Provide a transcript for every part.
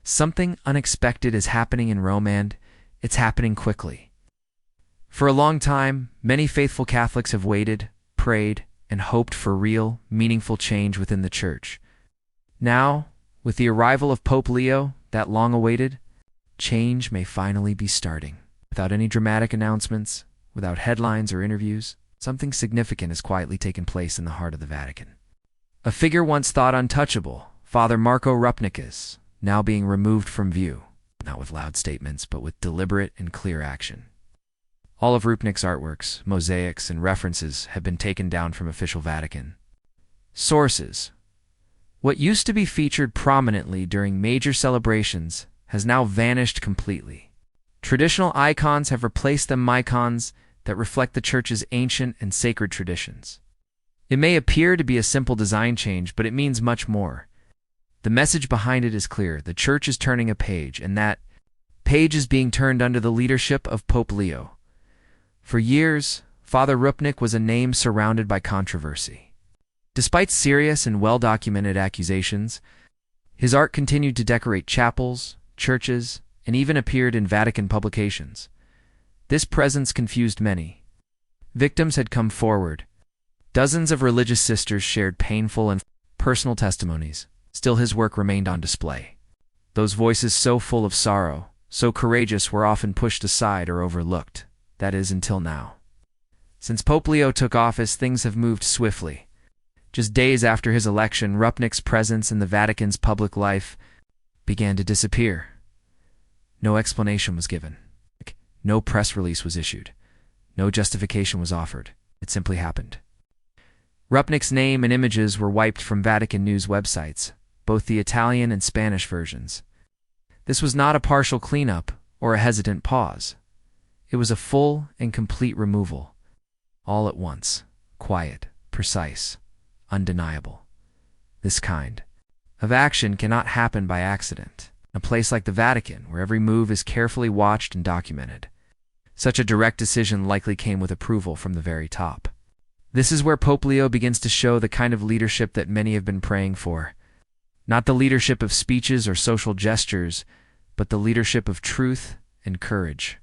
Something unexpected is happening in Rome, and it's happening quickly. For a long time, many faithful Catholics have waited, prayed, and hoped for real, meaningful change within the Church. Now, with the arrival of Pope Leo, that long-awaited, change may finally be starting. Without any dramatic announcements, without headlines or interviews, something significant has quietly taken place in the heart of the Vatican. A figure once thought untouchable, Father Marco Rupnik, is now being removed from view, not with loud statements, but with deliberate and clear action. All of Rupnik's artworks, mosaics, and references have been taken down from official Vatican sources. What used to be featured prominently during major celebrations has now vanished completely. Traditional icons have replaced them with icons that reflect the Church's ancient and sacred traditions. It may appear to be a simple design change, but it means much more. The message behind it is clear. The Church is turning a page, and that page is being turned under the leadership of Pope Leo. For years, Father Rupnik was a name surrounded by controversy. Despite serious and well-documented accusations, his art continued to decorate chapels, churches, and even appeared in Vatican publications. This presence confused many. Victims had come forward. Dozens of religious sisters shared painful and personal testimonies. Still, his work remained on display. Those voices so full of sorrow, so courageous, were often pushed aside or overlooked. That is, until now. Since Pope Leo took office, things have moved swiftly. Just days after his election, Rupnik's presence in the Vatican's public life began to disappear. No explanation was given. No press release was issued. No justification was offered. It simply happened. Rupnik's name and images were wiped from Vatican news websites, both the Italian and Spanish versions. This was not a partial cleanup or a hesitant pause. It was a full and complete removal, all at once, quiet, precise, undeniable. This kind of action cannot happen by accident. In a place like the Vatican, where every move is carefully watched and documented, such a direct decision likely came with approval from the very top. This is where Pope Leo begins to show the kind of leadership that many have been praying for. Not the leadership of speeches or social gestures, but the leadership of truth and courage.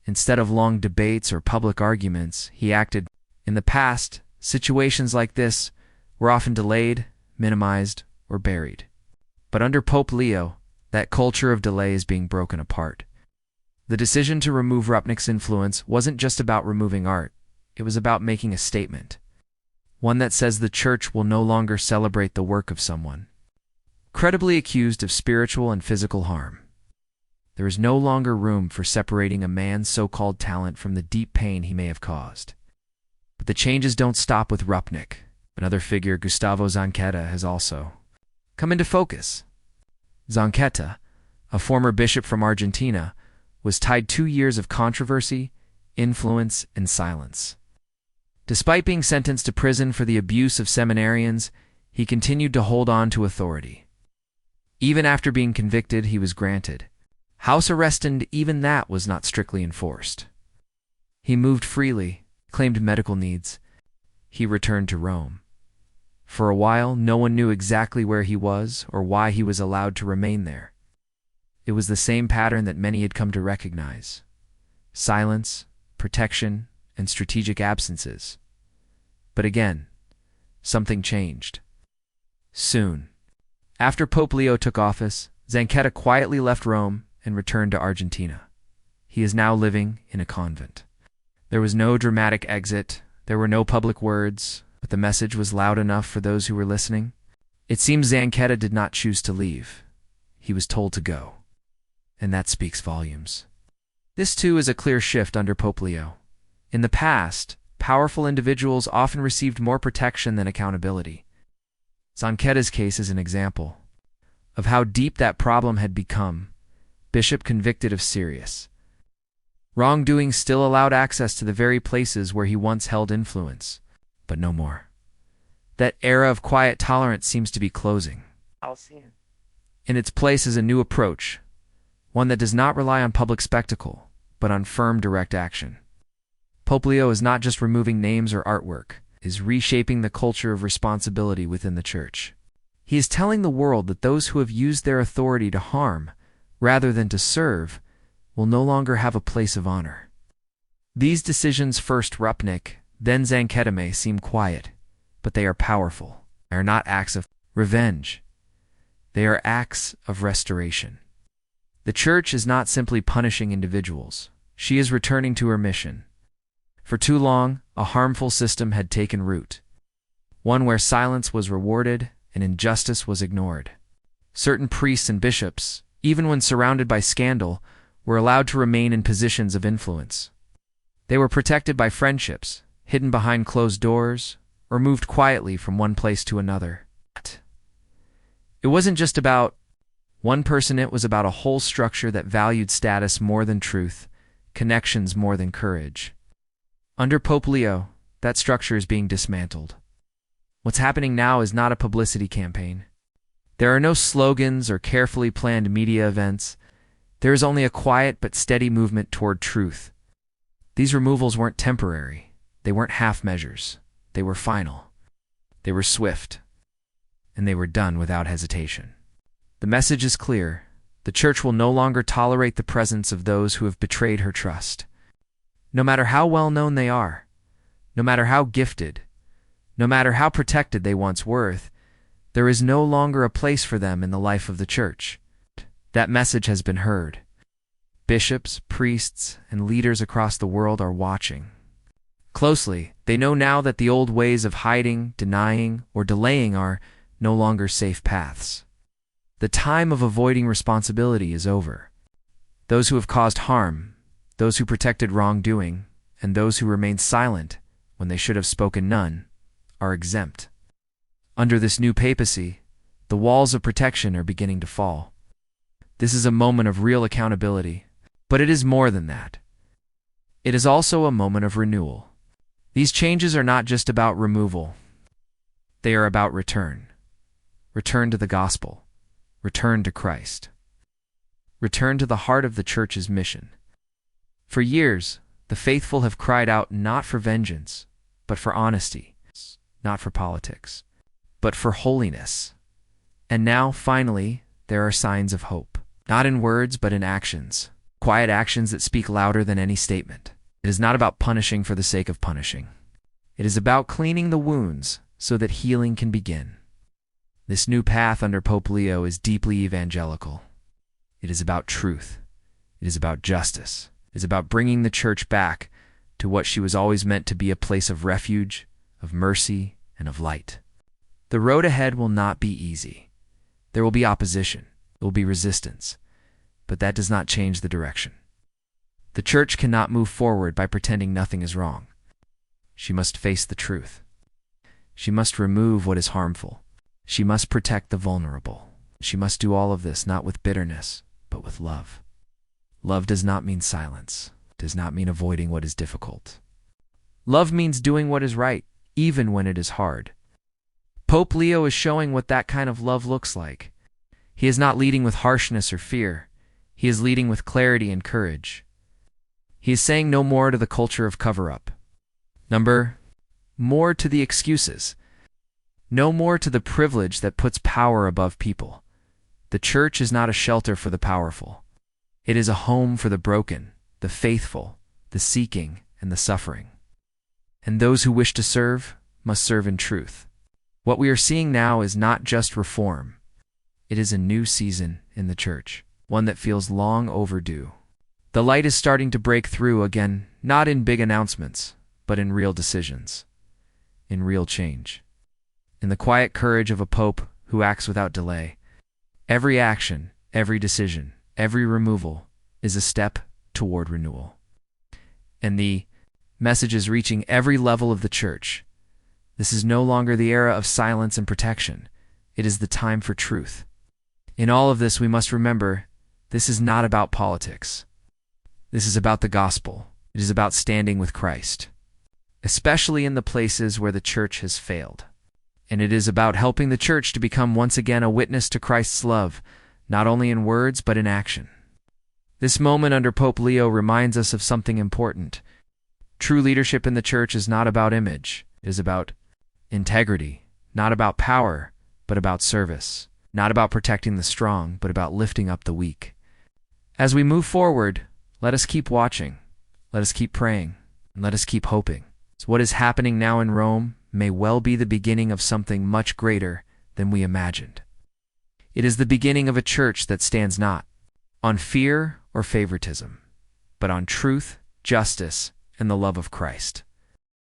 Instead of long debates or public arguments, he acted. In the past, situations like this were often delayed, minimized, or buried. But under Pope Leo, that culture of delay is being broken apart. The decision to remove Rupnik's influence wasn't just about removing art. It was about making a statement. One that says the Church will no longer celebrate the work of someone credibly accused of spiritual and physical harm. There is no longer room for separating a man's so-called talent from the deep pain he may have caused. But the changes don't stop with Rupnik. Another figure, Gustavo Zanchetta, has also come into focus. Zanchetta, a former bishop from Argentina, was tied 2 years of controversy, influence, and silence. Despite being sentenced to prison for the abuse of seminarians, he continued to hold on to authority. Even after being convicted, he was granted house arrest, and even that was not strictly enforced. He moved freely, claimed medical needs. He returned to Rome. For a while, no one knew exactly where he was or why he was allowed to remain there. It was the same pattern that many had come to recognize: silence, protection, and strategic absences. But again, something changed. Soon, after Pope Leo took office, Zanchetta quietly left Rome and returned to Argentina. He is now living in a convent. There was no dramatic exit, there were no public words, but the message was loud enough for those who were listening. It seems Zanchetta did not choose to leave. He was told to go. And that speaks volumes. This too is a clear shift under Pope Leo. In the past, powerful individuals often received more protection than accountability. Zanchetta's case is an example of how deep that problem had become. Bishop convicted of serious wrongdoing still allowed access to the very places where he once held influence, but no more. That era of quiet tolerance seems to be closing. In its place is a new approach, one that does not rely on public spectacle, but on firm direct action. Pope Leo is not just removing names or artwork, he is reshaping the culture of responsibility within the Church. He is telling the world that those who have used their authority to harm, rather than to serve, will no longer have a place of honor. These decisions, first Rupnik, then Zanketame, seem quiet, but they are powerful. They are not acts of revenge. They are acts of restoration. The Church is not simply punishing individuals. She is returning to her mission. For too long, a harmful system had taken root, one where silence was rewarded and injustice was ignored. Certain priests and bishops, even when surrounded by scandal, were allowed to remain in positions of influence. They were protected by friendships, hidden behind closed doors, or moved quietly from one place to another. It wasn't just about one person, it was about a whole structure that valued status more than truth, connections more than courage. Under Pope Leo, that structure is being dismantled. What's happening now is not a publicity campaign. There are no slogans or carefully planned media events. There is only a quiet but steady movement toward truth. These removals weren't temporary. They weren't half measures. They were final. They were swift. And they were done without hesitation. The message is clear. The Church will no longer tolerate the presence of those who have betrayed her trust. No matter how well known they are, no matter how gifted, no matter how protected they once were, there is no longer a place for them in the life of the Church. That message has been heard. Bishops, priests, and leaders across the world are watching closely. They know now that the old ways of hiding, denying, or delaying are no longer safe paths. The time of avoiding responsibility is over. Those who have caused harm, those who protected wrongdoing, and those who remained silent when they should have spoken none, are exempt. Under this new papacy, the walls of protection are beginning to fall. This is a moment of real accountability, but it is more than that. It is also a moment of renewal. These changes are not just about removal. They are about return. Return to the gospel. Return to Christ. Return to the heart of the Church's mission. For years, the faithful have cried out not for vengeance, but for honesty, not for politics, but for holiness. And now, finally, there are signs of hope, not in words but in actions, quiet actions that speak louder than any statement. It is not about punishing for the sake of punishing. It is about cleaning the wounds so that healing can begin. This new path under Pope Leo is deeply evangelical. It is about truth. It is about justice. It is about bringing the Church back to what she was always meant to be, a place of refuge, of mercy, and of light. The road ahead will not be easy. There will be opposition. There will be resistance. But that does not change the direction. The Church cannot move forward by pretending nothing is wrong. She must face the truth. She must remove what is harmful. She must protect the vulnerable. She must do all of this not with bitterness, but with love. Love does not mean silence. It does not mean avoiding what is difficult. Love means doing what is right, even when it is hard. Pope Leo is showing what that kind of love looks like. He is not leading with harshness or fear. He is leading with clarity and courage. He is saying no more to the culture of cover-up. More to the excuses. No more to the privilege that puts power above people. The Church is not a shelter for the powerful. It is a home for the broken, the faithful, the seeking, and the suffering. And those who wish to serve must serve in truth. What we are seeing now is not just reform. It is a new season in the Church, one that feels long overdue. The light is starting to break through again, not in big announcements, but in real decisions, in real change, in the quiet courage of a pope who acts without delay. Every action, every decision, every removal is a step toward renewal. And the message is reaching every level of the Church. This is no longer the era of silence and protection. It is the time for truth. In all of this, we must remember, this is not about politics. This is about the gospel. It is about standing with Christ, especially in the places where the Church has failed. And it is about helping the Church to become once again a witness to Christ's love, not only in words but in action. This moment under Pope Leo reminds us of something important. True leadership in the Church is not about image. It is about integrity, not about power, but about service. Not about protecting the strong, but about lifting up the weak. As we move forward, let us keep watching, let us keep praying, and let us keep hoping. So what is happening now in Rome may well be the beginning of something much greater than we imagined. It is the beginning of a church that stands not on fear or favoritism, but on truth, justice, and the love of Christ.